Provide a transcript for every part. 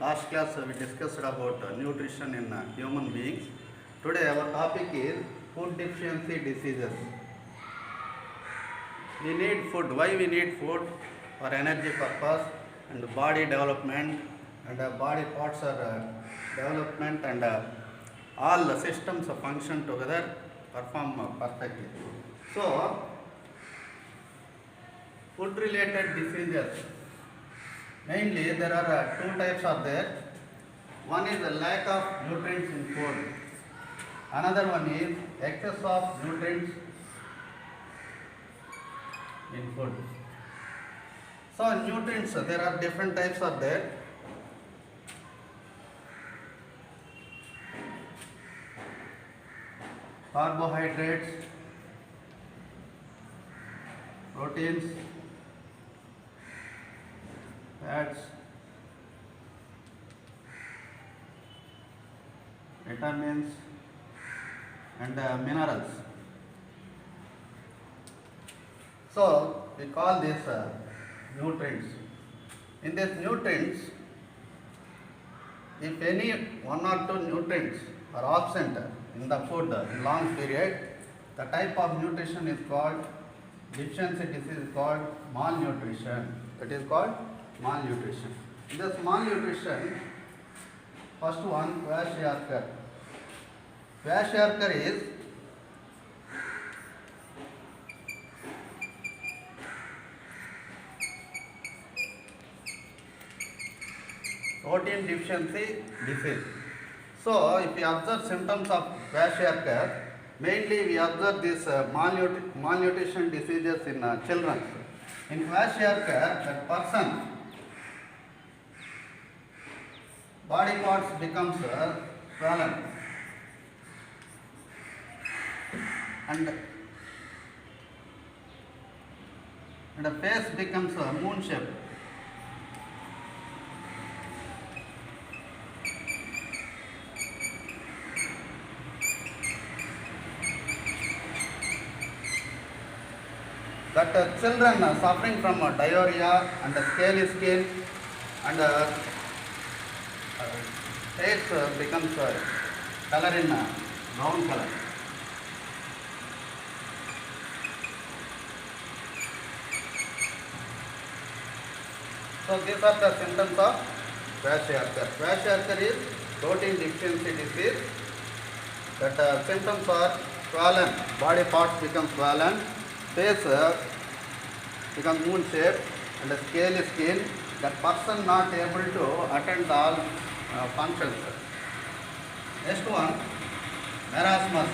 Last class we discussed about nutrition in human beings. Today our topic is food deficiency diseases. We need food. Why we need food? For energy purpose and body development, and body parts are development, and all the systems function together, perform perfectly. So food related diseases, mainly there are two types are there. One is the lack of nutrients in food. Another one is excess of nutrients in food. So nutrients, there are different types are there. Carbohydrates, proteins, fats, vitamins, and minerals. So we call this nutrients. In these nutrients, if any one or two nutrients are absent in the food in long period, the type of nutrition is called deficiency disease, is called malnutrition. It is called malnutrition. In this malnutrition, first one, kwashiorkor. Kwashiorkor is protein deficiency disease. So, if we observe symptoms of kwashiorkor, mainly we observe this malnutrition diseases in children. In kwashiorkor, that person body parts becomes swollen, and the face becomes moon shape. That children suffering from diarrhea and scaly skin, and face becomes color in brown color. So these are the symptoms of kwashiorkor. Kwashiorkor is protein deficiency disease. That symptoms are swollen, body parts become swollen, face becomes moon shape, and scaly skin. That person not able to attend all functions. Next one, marasmus.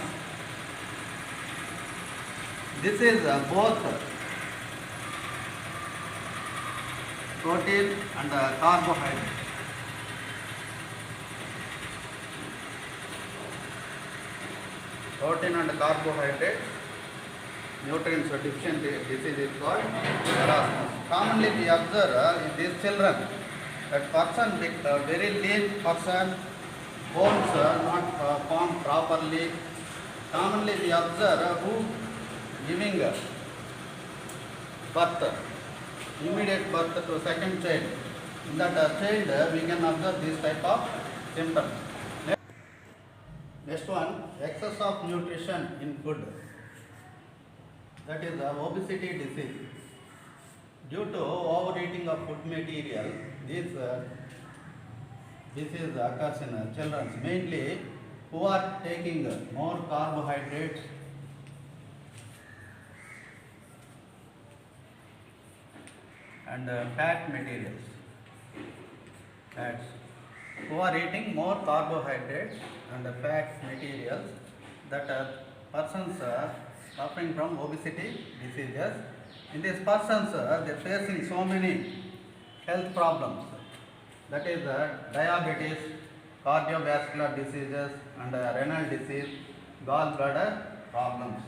This is both protein and carbohydrate. Protein and carbohydrate nutrients deficiency disease is called marasmus. Commonly we observe in these children that person with very lean person, bones not formed properly. Commonly we observe who giving birth, immediate birth to second child. In that child we can observe this type of symptoms. Next one, excess of nutrition in food. That is obesity disease. Due to overeating of food material, this disease occurs in children, mainly who are taking more carbohydrates and fat materials. Fats. Who are eating more carbohydrates and fat materials, that persons suffering from obesity diseases. In these persons, they are facing so many health problems. That is diabetes, cardiovascular diseases, and renal disease, gallbladder problems.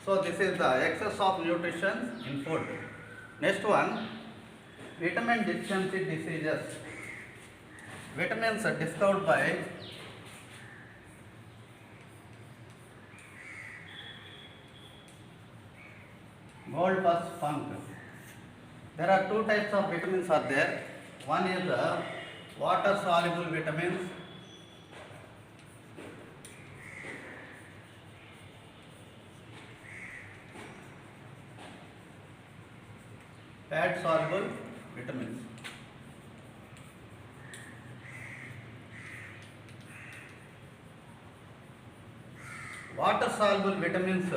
So this is the excess of nutrition in food. Next one, vitamin deficiency diseases. Vitamins are discovered by Goldfuss Funk. There are two types of vitamins are there. One is water soluble vitamins, fat soluble vitamins. Water soluble vitamins,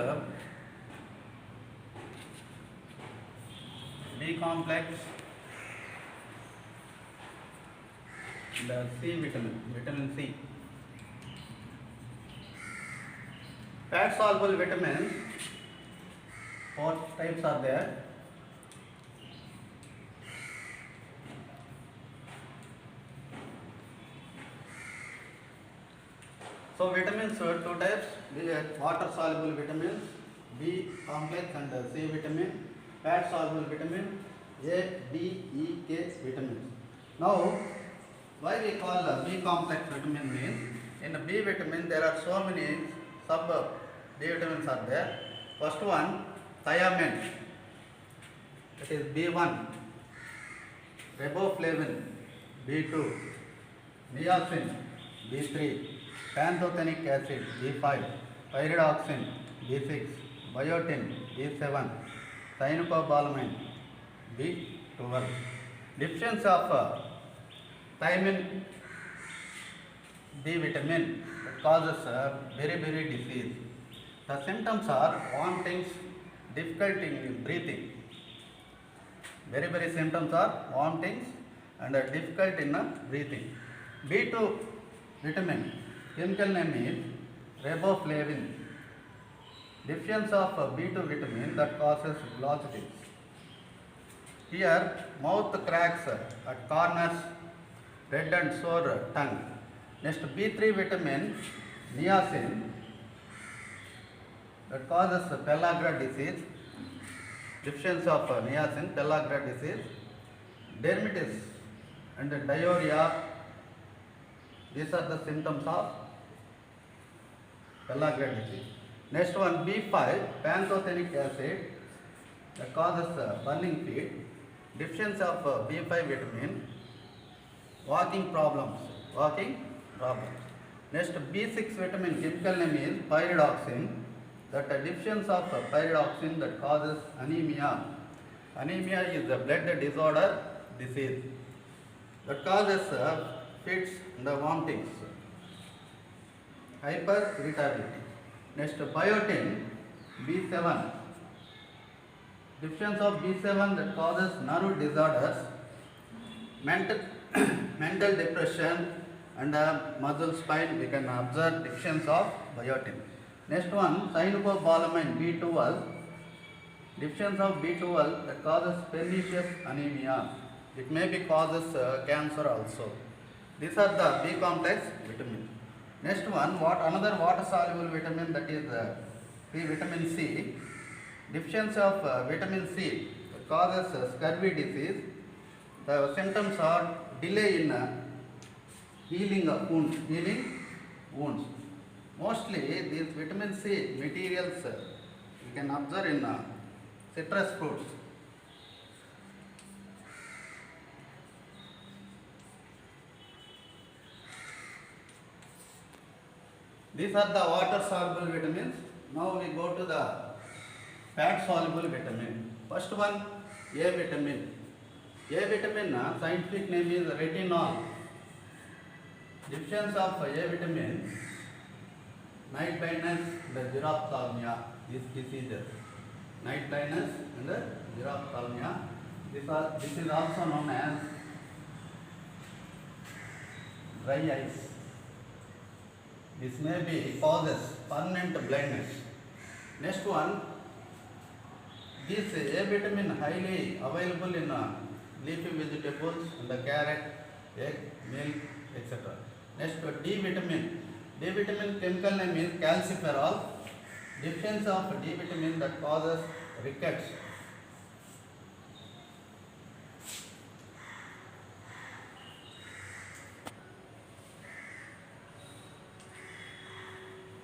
B complex and C vitamin, vitamin C. Fat soluble vitamins, 4 types are there. So vitamins, 2 types, water soluble vitamins, B complex and C vitamin, fat soluble vitamin, A, D, E, K vitamins. Now, why we call B complex vitamin means, in B vitamin there are so many sub B vitamins are there. First one, thiamine, that is B1, riboflavin, B2, niacin, B3, pantothenic acid, B5, pyridoxine, B6, biotin, B7, cyanocobalamin, B12. Deficiency of thiamine B vitamin causes beriberi disease. The symptoms are vomitings, difficulty in breathing. Beriberi symptoms are vomitings and difficulty in breathing. B2 vitamin, chemical name is riboflavin. Deficiency of B2 vitamin that causes glossitis. Here, mouth cracks at corners, red and sore tongue. Next, B3 vitamin, niacin, that causes pellagra disease. Deficiency of niacin, pellagra disease, dermatitis and diarrhea. These are the symptoms of pellagra disease. Next one, B5, pantothenic acid, that causes burning feet. Deficiency of B5 vitamin, walking problems. Next, B6 vitamin, chemical name is pyridoxine, that deficiency of pyridoxine that causes anemia. Anemia is a blood disorder disease that causes fits and vomitings, hyperirritability. Next, biotin, B7, deficiency of B7 that causes nerve disorders, mental depression and muscle spine. We can observe deficiency of biotin. Next one, cyanocobalamin, B12, deficiency of B12 that causes pernicious anemia. It may be causes cancer also. These are the B complex vitamin. Next one, another water soluble vitamin, that is vitamin C. Deficiency of vitamin C that causes scurvy disease. The symptoms are delay in healing wounds. Mostly these vitamin C materials you can observe in citrus fruits. These are the water soluble vitamins. Now we go to the fat soluble vitamin. First one, A vitamin. A vitamin scientific name is retinol. Deficiency of A vitamin, night blindness and xerophthalmia, these diseases. Night blindness and xerophthalmia. This is also known as dry eyes. This may be causes permanent blindness. Next one, this A vitamin highly available in leafy vegetables and the carrot, egg, milk, etc. Next, D vitamin. D vitamin chemical name is calciferol. Deficiency of D vitamin that causes rickets.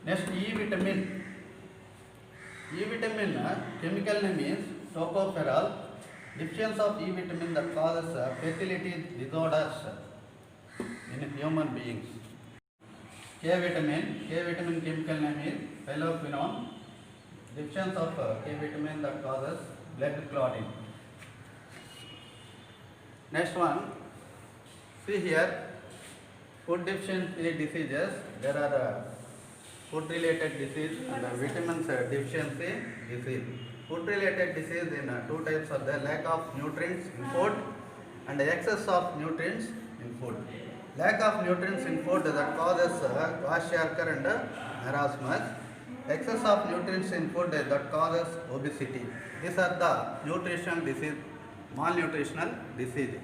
Next, E vitamin. E vitamin chemical name is tocopherol. Deficiency of E vitamin that causes fertility disorders. in human beings. K vitamin chemical name is phylloquinone. Deficiency of K vitamin that causes blood clotting. Next one, see here, food deficiency diseases. There are food related disease and vitamins deficiency disease. Food related disease in two types are the lack of nutrients in food and excess of nutrients in food. Lack of nutrients in food that causes kwashiorkor and marasmus. Excess of nutrients in food that causes obesity. These are the nutritional disease, malnutritional disease.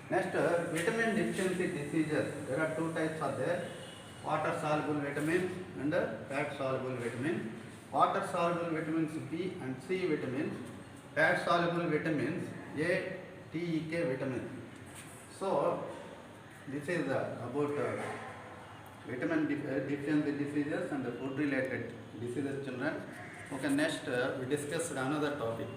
Next, vitamin deficiency diseases. There are two types of there. Water soluble vitamins and fat soluble vitamins. Water soluble vitamins B and C vitamins. Fat soluble vitamins A, T, E, K vitamins. So, this is about vitamin deficiency diseases and food related diseases, children. Okay, next we discuss another topic.